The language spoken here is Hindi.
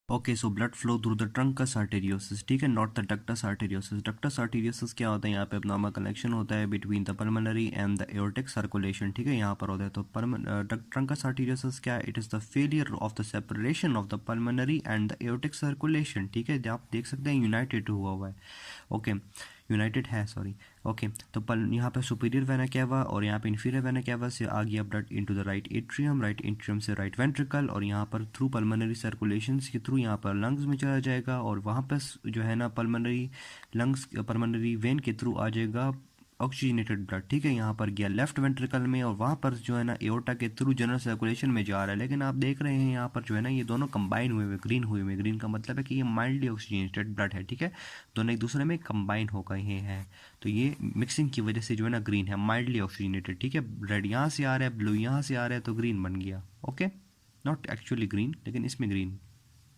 Okay, so blood flow through the trunks arteriosus, ठीक है, not the ductus arteriosus. Ductus arteriosus क्या होता है? यहाँ पे अपना कनेक्शन होता है between the pulmonary and the aortic circulation, ठीक है, यहाँ पर होता है। तो ट्रंकस आर्टेरियोसिस क्या है? It is the failure of the separation of the pulmonary and the aortic circulation, ठीक है, आप देख सकते हैं यूनाइटेड हुआ है। ओके, यूनाइटेड है, सॉरी। ओके, तो यहाँ पे सुपीरियर वेना केवा और यहाँ पे इन्फीरियर वेना केवा से आ गया blood into the right atrium, right atrium से राइट वेंट्रिकल, और यहाँ पर थ्रू पल्मोनरी सर्कुलेशन के थ्रू यहाँ पर लंग्स में चला जाएगा, और वहाँ पर जो है ना पल्मोनरी लंग्स पल्मोनरी वेन के थ्रू आ जाएगा ऑक्सीजनेटेड ब्लड, ठीक है, यहाँ पर गया लेफ्ट वेंट्रिकल में, और वहाँ पर जो है ना एओर्टा के थ्रू जनरल सर्कुलेशन में जा रहा है। लेकिन आप देख रहे हैं यहाँ पर जो है ना ये दोनों कंबाइन हुए हुए, ग्रीन हुए हुए। ग्रीन का मतलब है कि ये माइल्डली ऑक्सीजनेटेड ब्लड है, ठीक है, दोनों एक दूसरे में कंबाइन हो गए हैं। तो ये मिक्सिंग की वजह से जो है ना ग्रीन है, माइल्डली ऑक्सीजनेटेड, ठीक है। रेड यहाँ से आ रहा है, ब्लू यहाँ से आ रहा है, तो ग्रीन बन गया। ओके, नॉट एक्चुअली ग्रीन, लेकिन इसमें ग्रीन